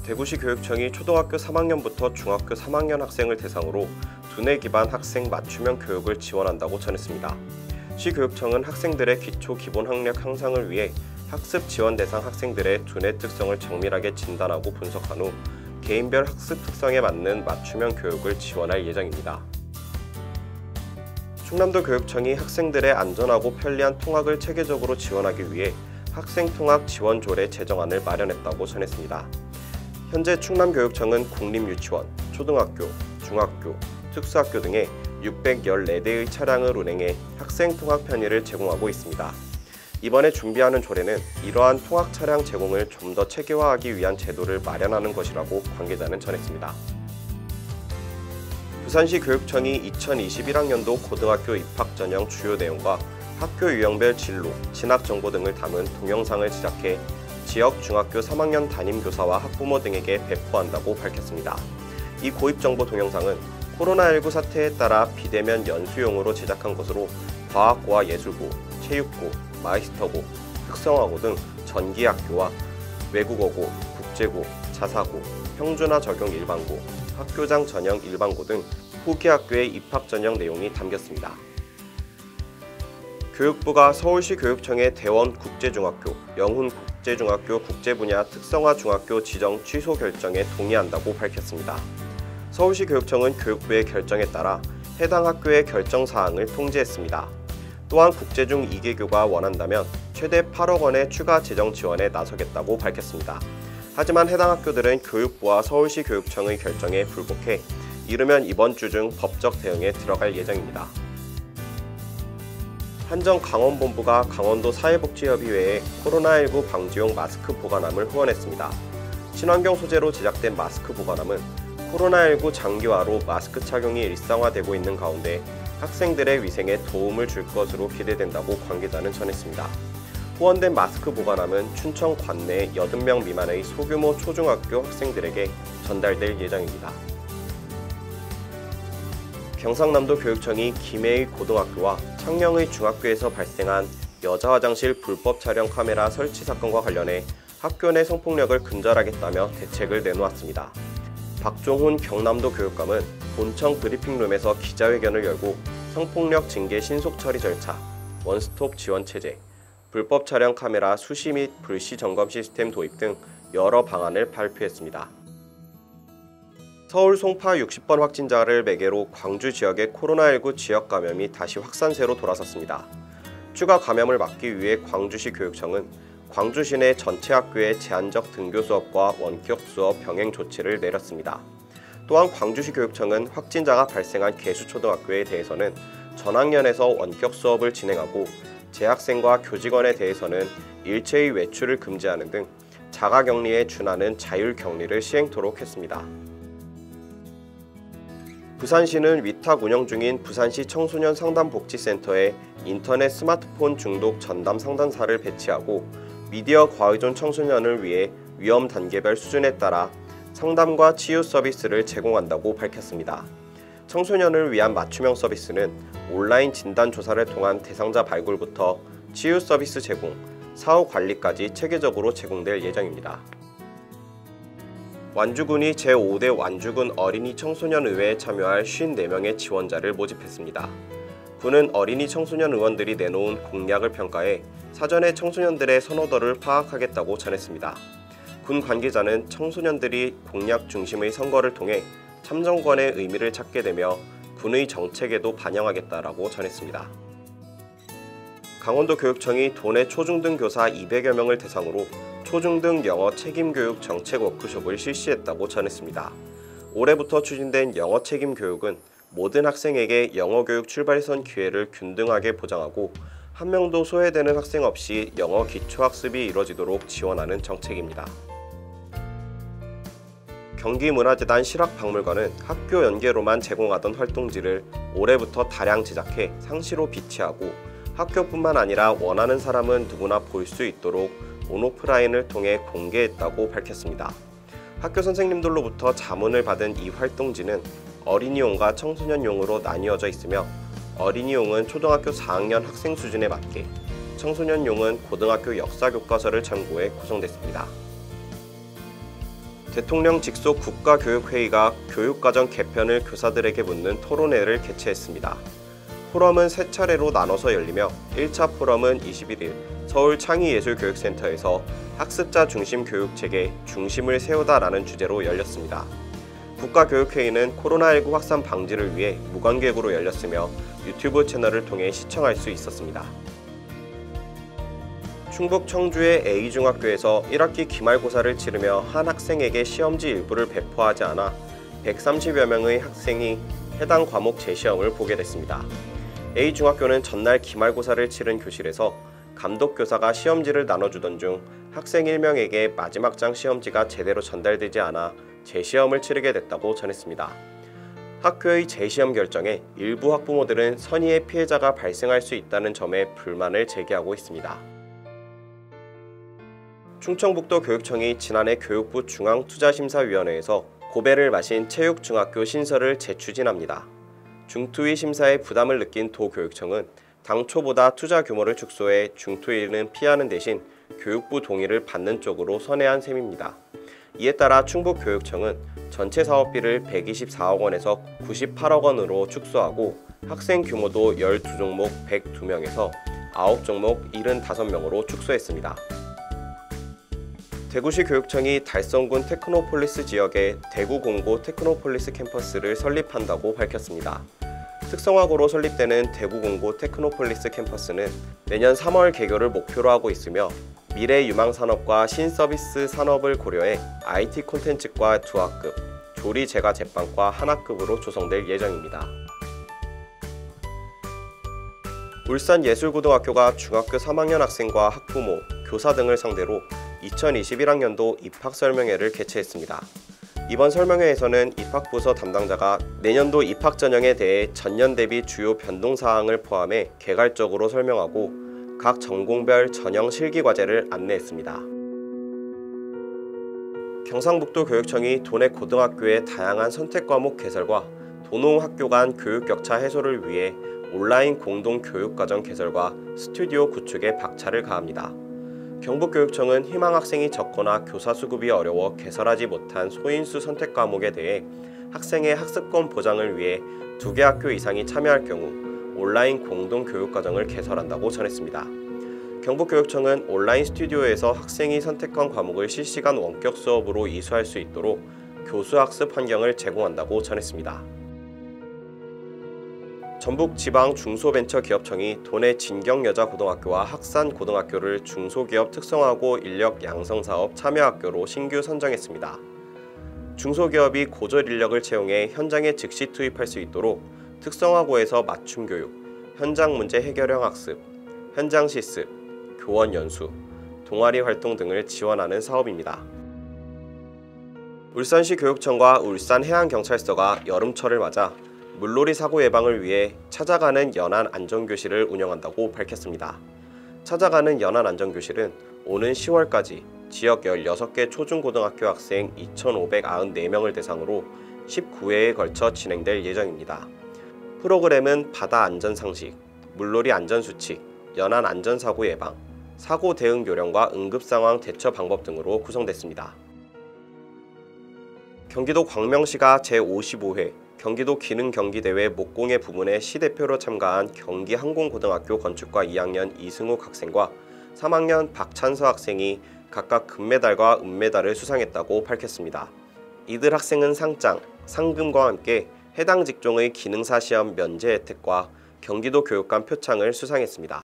대구시 교육청이 초등학교 3학년부터 중학교 3학년 학생을 대상으로 두뇌 기반 학생 맞춤형 교육을 지원한다고 전했습니다. 시 교육청은 학생들의 기초 기본 학력 향상을 위해 학습 지원 대상 학생들의 두뇌 특성을 정밀하게 진단하고 분석한 후 개인별 학습 특성에 맞는 맞춤형 교육을 지원할 예정입니다. 충남도 교육청이 학생들의 안전하고 편리한 통학을 체계적으로 지원하기 위해 학생통학 지원 조례 제정안을 마련했다고 전했습니다. 현재 충남교육청은 공립유치원, 초등학교, 중학교, 특수학교 등에 614대의 차량을 운행해 학생통학 편의를 제공하고 있습니다. 이번에 준비하는 조례는 이러한 통학 차량 제공을 좀 더 체계화하기 위한 제도를 마련하는 것이라고 관계자는 전했습니다. 부산시 교육청이 2021학년도 고등학교 입학 전형 주요 내용과 학교 유형별 진로, 진학 정보 등을 담은 동영상을 제작해 지역 중학교 3학년 담임교사와 학부모 등에게 배포한다고 밝혔습니다. 이 고입정보 동영상은 코로나19 사태에 따라 비대면 연수용으로 제작한 것으로 과학고와 예술고, 체육고, 마이스터고, 특성화고 등 전기학교와 외국어고, 국제고, 자사고, 평준화 적용 일반고, 학교장 전형 일반고 등 후기 학교의 입학 전형 내용이 담겼습니다. 교육부가 서울시 교육청의 대원 국제중학교, 영훈 국제중학교 국제분야 특성화 중학교 지정 취소 결정에 동의한다고 밝혔습니다. 서울시 교육청은 교육부의 결정에 따라 해당 학교의 결정 사항을 통지했습니다. 또한 국제중 2개교가 원한다면 최대 8억 원의 추가 재정 지원에 나서겠다고 밝혔습니다. 하지만 해당 학교들은 교육부와 서울시 교육청의 결정에 불복해 이르면 이번 주 중 법적 대응에 들어갈 예정입니다. 한정강원본부가 강원도 사회복지협의회에 코로나19 방지용 마스크 보관함을 후원했습니다. 친환경 소재로 제작된 마스크 보관함은 코로나19 장기화로 마스크 착용이 일상화되고 있는 가운데 학생들의 위생에 도움을 줄 것으로 기대된다고 관계자는 전했습니다. 후원된 마스크 보관함은 춘천 관내 80명 미만의 소규모 초중학교 학생들에게 전달될 예정입니다. 경상남도 교육청이 김해의 고등학교와 창녕의 중학교에서 발생한 여자 화장실 불법 촬영 카메라 설치 사건과 관련해 학교 내 성폭력을 근절하겠다며 대책을 내놓았습니다. 박종훈 경남도 교육감은 본청 브리핑룸에서 기자회견을 열고 성폭력 징계 신속 처리 절차, 원스톱 지원 체제, 불법 촬영 카메라 수시 및 불시 점검 시스템 도입 등 여러 방안을 발표했습니다. 서울 송파 60번 확진자를 매개로 광주 지역의 코로나19 지역 감염이 다시 확산세로 돌아섰습니다. 추가 감염을 막기 위해 광주시 교육청은 광주 시내 전체 학교의 제한적 등교 수업과 원격 수업 병행 조치를 내렸습니다. 또한 광주시 교육청은 확진자가 발생한 계수초등학교에 대해서는 전학년에서 원격 수업을 진행하고 재학생과 교직원에 대해서는 일체의 외출을 금지하는 등 자가격리에 준하는 자율격리를 시행토록 했습니다. 부산시는 위탁 운영 중인 부산시 청소년 상담복지센터에 인터넷 스마트폰 중독 전담 상담사를 배치하고 미디어 과의존 청소년을 위해 위험 단계별 수준에 따라 상담과 치유 서비스를 제공한다고 밝혔습니다. 청소년을 위한 맞춤형 서비스는 온라인 진단 조사를 통한 대상자 발굴부터 치유 서비스 제공, 사후 관리까지 체계적으로 제공될 예정입니다. 완주군이 제5대 완주군 어린이 청소년 의회에 참여할 54명의 지원자를 모집했습니다. 군은 어린이 청소년 의원들이 내놓은 공약을 평가해 사전에 청소년들의 선호도를 파악하겠다고 전했습니다. 군 관계자는 청소년들이 공약 중심의 선거를 통해 참정권의 의미를 찾게 되며 군의 정책에도 반영하겠다라고 전했습니다. 강원도 교육청이 도내 초중등 교사 200여 명을 대상으로 초중등 영어 책임교육 정책 워크숍을 실시했다고 전했습니다. 올해부터 추진된 영어 책임 교육은 모든 학생에게 영어 교육 출발선 기회를 균등하게 보장하고 한 명도 소외되는 학생 없이 영어 기초학습이 이뤄지도록 지원하는 정책입니다. 경기문화재단 실학박물관은 학교 연계로만 제공하던 활동지를 올해부터 다량 제작해 상시로 비치하고 학교뿐만 아니라 원하는 사람은 누구나 볼 수 있도록 온오프라인을 통해 공개했다고 밝혔습니다. 학교 선생님들로부터 자문을 받은 이 활동지는 어린이용과 청소년용으로 나뉘어져 있으며 어린이용은 초등학교 4학년 학생 수준에 맞게, 청소년용은 고등학교 역사 교과서를 참고해 구성됐습니다. 대통령 직속 국가교육회의가 교육과정 개편을 교사들에게 묻는 토론회를 개최했습니다. 포럼은 세 차례로 나눠서 열리며 1차 포럼은 21일 서울 창의예술교육센터에서 학습자 중심 교육체계 중심을 세우다라는 주제로 열렸습니다. 국가교육회의는 코로나19 확산 방지를 위해 무관객으로 열렸으며 유튜브 채널을 통해 시청할 수 있었습니다. 충북 청주의 A중학교에서 1학기 기말고사를 치르며 한 학생에게 시험지 일부를 배포하지 않아 130여 명의 학생이 해당 과목 재시험을 보게 됐습니다. A중학교는 전날 기말고사를 치른 교실에서 감독교사가 시험지를 나눠주던 중 학생 1명에게 마지막 장 시험지가 제대로 전달되지 않아 재시험을 치르게 됐다고 전했습니다. 학교의 재시험 결정에 일부 학부모들은 선의의 피해자가 발생할 수 있다는 점에 불만을 제기하고 있습니다. 충청북도 교육청이 지난해 교육부 중앙투자심사위원회에서 고배를 마신 체육중학교 신설을 재추진합니다. 중투위 심사에 부담을 느낀 도교육청은 당초보다 투자 규모를 축소해 중투위는 피하는 대신 교육부 동의를 받는 쪽으로 선회한 셈입니다. 이에 따라 충북교육청은 전체 사업비를 124억 원에서 98억 원으로 축소하고 학생 규모도 12종목 102명에서 9종목 75명으로 축소했습니다. 대구시 교육청이 달성군 테크노폴리스 지역에 대구공고 테크노폴리스 캠퍼스를 설립한다고 밝혔습니다. 특성화고로 설립되는 대구공고 테크노폴리스 캠퍼스는 내년 3월 개교를 목표로 하고 있으며 미래 유망 산업과 신서비스 산업을 고려해 IT 콘텐츠과 2학급, 조리 제과 제빵과 1학급으로 조성될 예정입니다. 울산예술고등학교가 중학교 3학년 학생과 학부모, 교사 등을 상대로 2021학년도 입학설명회를 개최했습니다. 이번 설명회에서는 입학부서 담당자가 내년도 입학 전형에 대해 전년 대비 주요 변동사항을 포함해 개괄적으로 설명하고 각 전공별 전형 실기과제를 안내했습니다. 경상북도 교육청이 도내 고등학교의 다양한 선택과목 개설과 도농학교 간 교육격차 해소를 위해 온라인 공동교육과정 개설과 스튜디오 구축에 박차를 가합니다. 경북교육청은 희망학생이 적거나 교사 수급이 어려워 개설하지 못한 소인수 선택 과목에 대해 학생의 학습권 보장을 위해 2개 학교 이상이 참여할 경우 온라인 공동교육과정을 개설한다고 전했습니다. 경북교육청은 온라인 스튜디오에서 학생이 선택한 과목을 실시간 원격 수업으로 이수할 수 있도록 교수학습 환경을 제공한다고 전했습니다. 전북지방중소벤처기업청이 도내 진경여자고등학교와 학산고등학교를 중소기업 특성화고 인력 양성사업 참여학교로 신규 선정했습니다. 중소기업이 고졸 인력을 채용해 현장에 즉시 투입할 수 있도록 특성화고에서 맞춤교육, 현장문제 해결형 학습, 현장 실습, 교원 연수, 동아리 활동 등을 지원하는 사업입니다. 울산시 교육청과 울산해양경찰서가 여름철을 맞아 물놀이 사고 예방을 위해 찾아가는 연안 안전교실을 운영한다고 밝혔습니다. 찾아가는 연안 안전교실은 오는 10월까지 지역 16개 초중고등학교 학생 2,594명을 대상으로 19회에 걸쳐 진행될 예정입니다. 프로그램은 바다 안전상식, 물놀이 안전수칙, 연안 안전사고 예방, 사고 대응 요령과 응급상황 대처 방법 등으로 구성됐습니다. 경기도 광명시가 제55회 경기도 기능경기대회 목공예 부문의 시대표로 참가한 경기항공고등학교 건축과 2학년 이승욱 학생과 3학년 박찬서 학생이 각각 금메달과 은메달을 수상했다고 밝혔습니다. 이들 학생은 상장, 상금과 함께 해당 직종의 기능사 시험 면제 혜택과 경기도 교육감 표창을 수상했습니다.